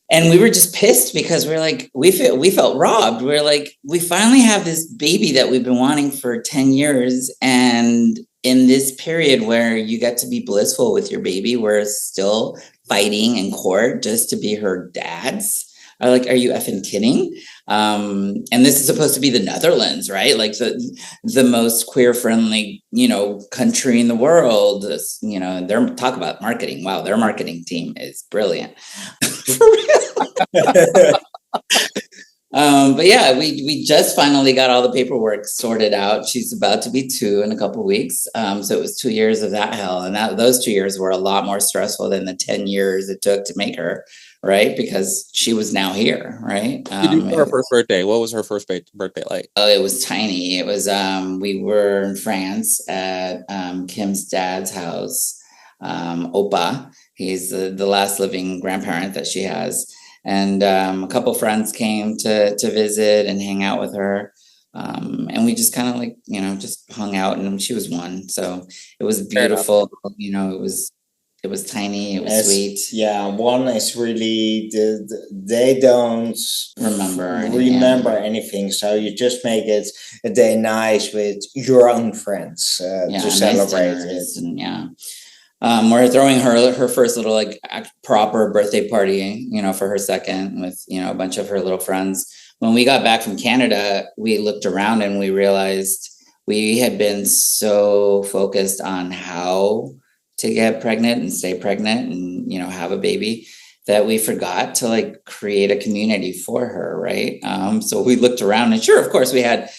And we were just pissed because we're like, we felt robbed. We're like, we finally have this baby that we've been wanting for 10 years. And in this period where you get to be blissful with your baby, we're still fighting in court just to be her dad's. Are you effing kidding? And this is supposed to be the Netherlands, right? Like the most queer friendly, country in the world. They're talk about marketing. Wow, their marketing team is brilliant. For real. But yeah, we just finally got all the paperwork sorted out. She's about to be 2 in a couple of weeks. So it was 2 years of that hell. And those 2 years were a lot more stressful than the 10 years it took to make her, right? Because she was now here, right? Her first birthday. What was her first birthday like? Oh, it was tiny. It was, we were in France at Kim's dad's house, Opa. He's the last living grandparent that she has. And a couple friends came to visit and hang out with her. And we just kind of like, just hung out, and she was one. So it was beautiful. It was tiny. It was sweet. Yeah, one is really they don't remember anything. So you just make it a day nice with your own friends to celebrate it. And, we're throwing her first little like proper birthday party, for her second with, a bunch of her little friends. When we got back from Canada, we looked around and we realized we had been so focused on how to get pregnant and stay pregnant and, have a baby that we forgot to like create a community for her. Right. So we looked around, and sure, of course we had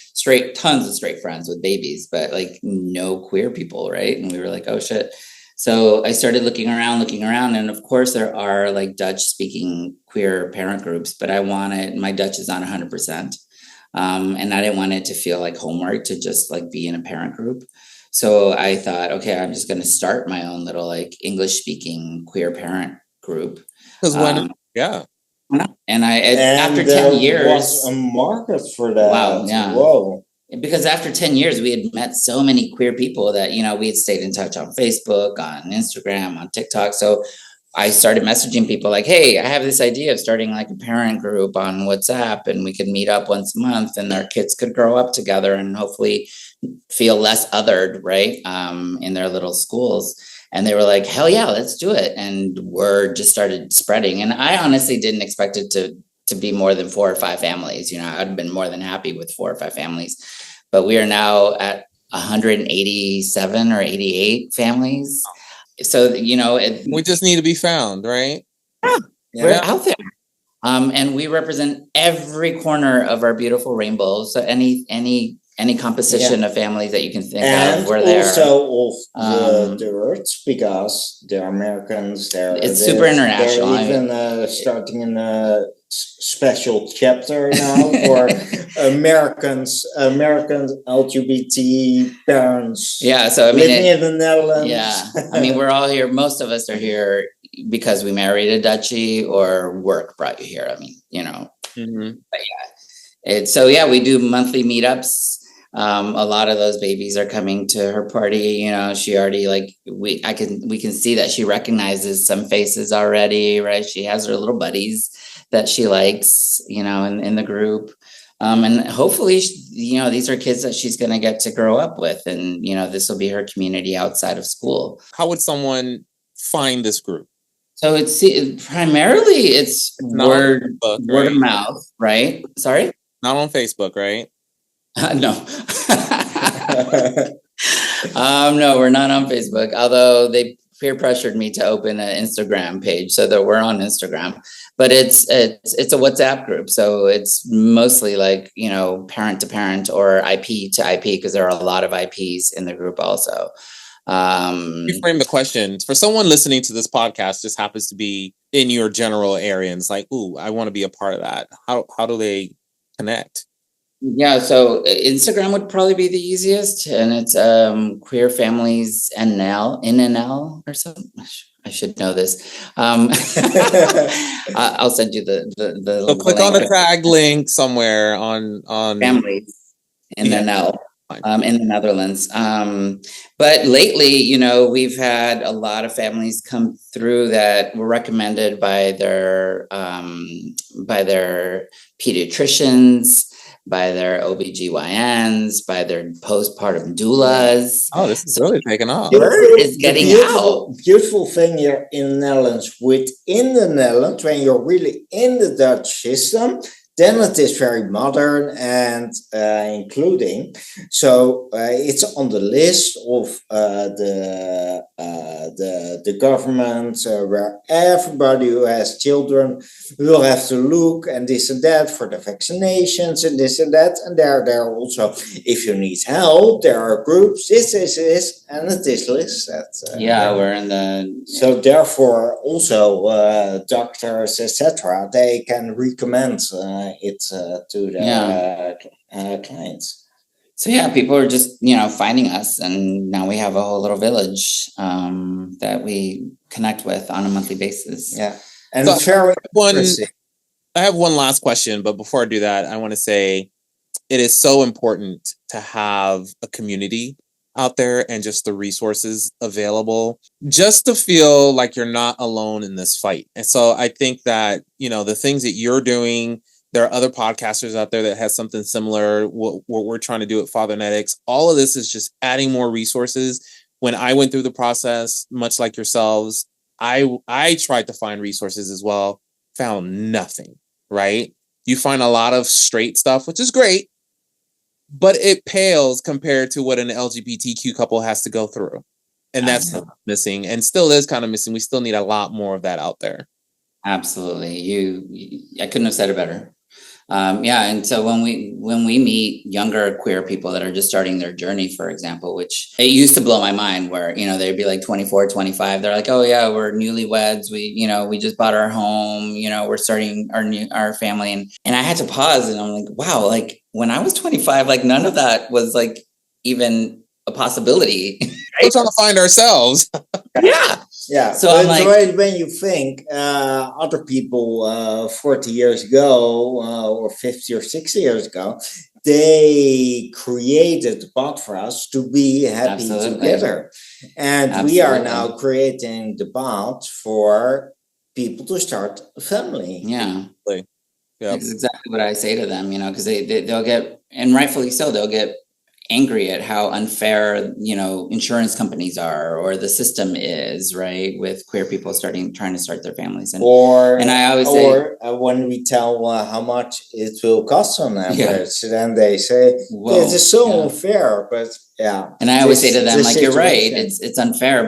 tons of straight friends with babies, but like no queer people. Right. And we were like, oh shit. So I started looking around, and of course there are like Dutch speaking queer parent groups, but my Dutch is not 100%. And I didn't want it to feel like homework to just like be in a parent group. So I thought, okay, I'm just going to start my own little like English speaking queer parent group. Because and after 10 years, was a market for that. Wow, yeah. Whoa. Because after 10 years, we had met so many queer people that, we had stayed in touch on Facebook, on Instagram, on TikTok. So I started messaging people like, hey, I have this idea of starting like a parent group on WhatsApp, and we could meet up once a month and our kids could grow up together and hopefully feel less othered, right, in their little schools. And they were like, hell yeah, let's do it. And word just started spreading. And I honestly didn't expect it to be more than 4 or 5 families. I'd been more than happy with 4 or 5 families. But we are now at 187 or 88 families. So, we just need to be found, right? Yeah. We're out there. And we represent every corner of our beautiful rainbow. So any composition of families that you can think of, we're there. And also of the words, because they're Americans. It's super international. They're even starting in a special chapter now for American LGBT parents. Yeah, so living in the Netherlands. Yeah, we're all here. Most of us are here because we married a Dutchie or work brought you here. Mm-hmm. But yeah, we do monthly meetups. A lot of those babies are coming to her party. She already we can see that she recognizes some faces already, right? She has her little buddies that she likes, in the group. And hopefully, these are kids that she's going to get to grow up with. And, this will be her community outside of school. How would someone find this group? So primarily word of mouth, right? Sorry? Not on Facebook, right? No. No, we're not on Facebook. Although they peer pressured me to open an Instagram page so that we're on Instagram. But it's a WhatsApp group. So it's mostly like, parent to parent or IP to IP, because there are a lot of IPs in the group also. You frame the question for someone listening to this podcast, just happens to be in your general area and it's like, ooh, I want to be a part of that. How do they connect? Yeah, so Instagram would probably be the easiest, and it's Queer Families NL or something. I should know this. I'll send you the so click on the tag link somewhere on Families in the NL. In the Netherlands. But lately, we've had a lot of families come through that were recommended by their pediatricians, by their OBGYNs, by their postpartum doulas. Oh, this is really taking off. Word is getting out. Beautiful thing here in the Netherlands, within the Netherlands, when you're really in the Dutch system, then it is very modern and including. So it's on the list of the government where everybody who has children will have to look and this and that for the vaccinations and this and that. And there are also, if you need help, there are groups, this, and it is listed. We're in the... So therefore also doctors, etc., they can recommend it to their clients. So yeah, people are just, finding us, and now we have a whole little village that we connect with on a monthly basis. Yeah. And so it's very interesting. I have one last question, but before I do that, I want to say it is so important to have a community out there and just the resources available just to feel like you're not alone in this fight. And so I think that, the things that you're doing, there are other podcasters out there that has something similar. What we're trying to do at Fathernetics, all of this is just adding more resources. When I went through the process, much like yourselves, I tried to find resources as well, found nothing, right? You find a lot of straight stuff, which is great, but it pales compared to what an LGBTQ couple has to go through. And that's missing and still is kind of missing. We still need a lot more of that out there. Absolutely. I couldn't have said it better. And so when we meet younger queer people that are just starting their journey, for example, which it used to blow my mind where, they'd be like 24, 25. They're like, oh yeah, we're newlyweds. We just bought our home, we're starting our family. And I had to pause and I'm like, wow, like when I was 25, like none of that was like even a possibility. We're trying to find ourselves. Yeah. Yeah. So but I'm like, when you think other people 40 years ago or 50 or 60 years ago, they created the path for us to be happy together. And we are now creating the path for people to start a family. Yeah. Yep. That's exactly what I say to them, because they'll get, and rightfully so, they'll get angry at how unfair, insurance companies are or the system is, right, with queer people trying to start their families. And I always say, when we tell how much it will cost on average, then they say, this is so unfair, but and I always say to them, like, you're right, it's unfair,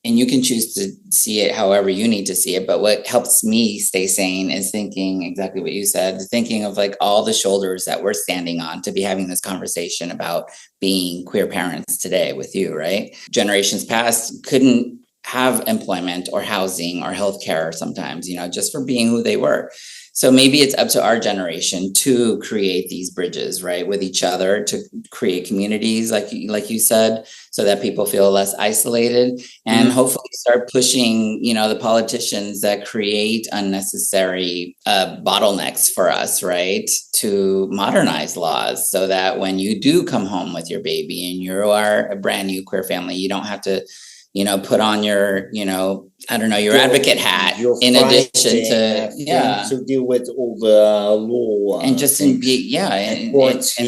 and you can choose to see it however you need to see it. But what helps me stay sane is thinking exactly what you said, thinking of like all the shoulders that we're standing on to be having this conversation about being queer parents today with you, right? Generations past couldn't have employment or housing or healthcare sometimes, just for being who they were. So maybe it's up to our generation to create these bridges, right, with each other, to create communities, like you said, so that people feel less isolated, and hopefully start pushing, the politicians that create unnecessary bottlenecks for us, right, to modernize laws so that when you do come home with your baby and you are a brand new queer family, you don't have to, put on your, your advocate hat in addition to deal with all the law and just and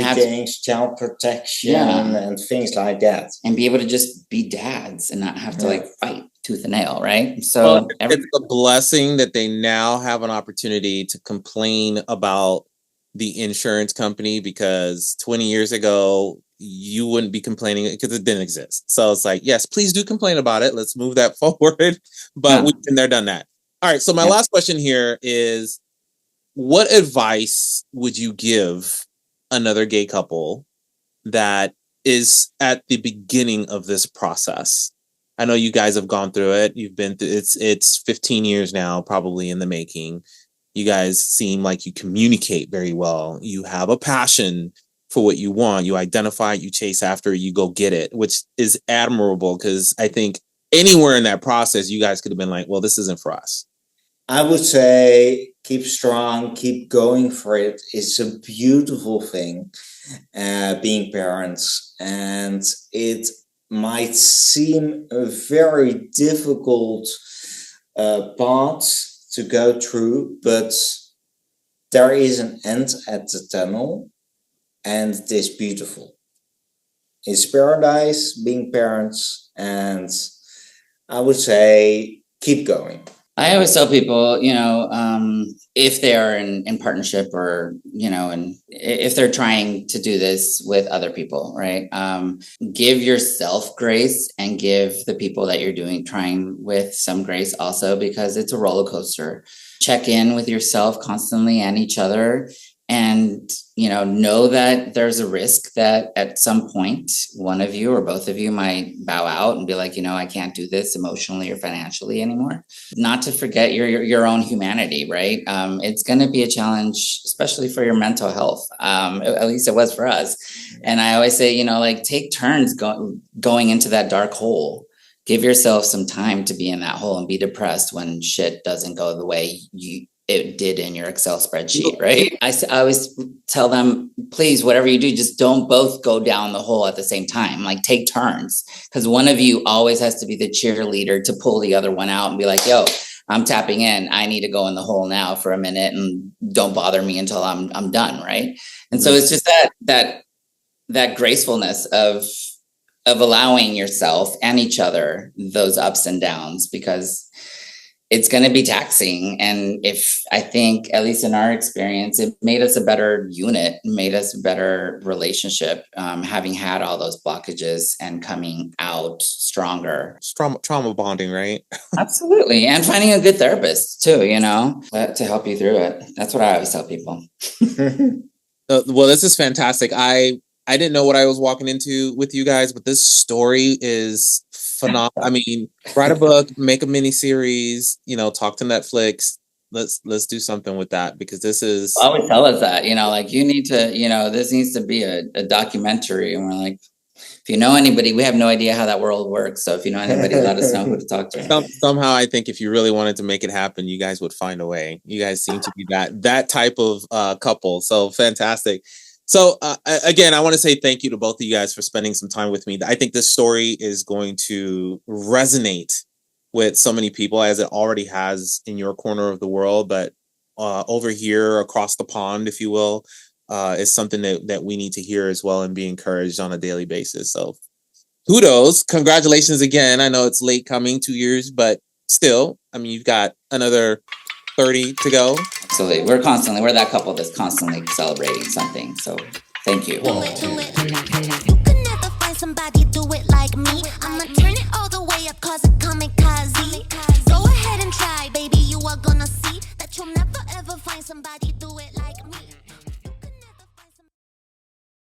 have things, child protection and things like that, and be able to just be dads and not have to like fight tooth and nail, right? So it's a blessing that they now have an opportunity to complain about the insurance company, because 20 years ago you wouldn't be complaining because it didn't exist. So it's like, yes, please do complain about it. Let's move that forward. But we've been there, done that. All right. So my last question here is, what advice would you give another gay couple that is at the beginning of this process? I know you guys have gone through it. You've been through it's 15 years now, probably in the making. You guys seem like you communicate very well. You have a passion for what you want. You identify it, you chase after it, you go get it, which is admirable, because I think anywhere in that process, you guys could have been like, well, this isn't for us. I would say keep strong, keep going for it. It's a beautiful thing, being parents. And it might seem a very difficult path to go through, but there is an end at the tunnel. And it is beautiful. It's paradise being parents, and I would say keep going. I always tell people, if they are in partnership or, and if they're trying to do this with other people, right? Give yourself grace and give the people that you're trying with some grace also, because it's a roller coaster. Check in with yourself constantly and each other. And, know that there's a risk that at some point, one of you or both of you might bow out and be like, I can't do this emotionally or financially anymore. Not to forget your own humanity, right? It's going to be a challenge, especially for your mental health. At least it was for us. And I always say, take turns going into that dark hole. Give yourself some time to be in that hole and be depressed when shit doesn't go the way it did in your Excel spreadsheet, right? I always tell them, please, whatever you do, just don't both go down the hole at the same time. Like, take turns, because one of you always has to be the cheerleader to pull the other one out and be like, yo, I'm tapping in. I need to go in the hole now for a minute, and don't bother me until I'm done, right? And so it's just that gracefulness of allowing yourself and each other those ups and downs, because it's going to be taxing. And I think, at least in our experience, it made us a better unit, made us a better relationship, having had all those blockages and coming out stronger. Trauma bonding, right? Absolutely. And finding a good therapist too, to help you through it. That's what I always tell people. Well, this is fantastic. I didn't know what I was walking into with you guys, but this story is phenomenal. I mean, write a book, make a mini series, talk to Netflix. Let's do something with that, because this is always tell us that, like, you need to, this needs to be a documentary. And we're like, if you know anybody, we have no idea how that world works. So if you know anybody, let us know who to talk to. Somehow, I think if you really wanted to make it happen, you guys would find a way. You guys seem to be that type of couple. So fantastic. So again, I want to say thank you to both of you guys for spending some time with me. I think this story is going to resonate with so many people, as it already has in your corner of the world. But over here, across the pond, if you will, is something that we need to hear as well and be encouraged on a daily basis. So kudos. Congratulations again. I know it's late coming, 2 years, but still, I mean, you've got another 30 to go. Absolutely. We're that couple that's constantly celebrating something. So thank you. You could never find somebody do it like me. I'ma turn it all the way up, cause it coming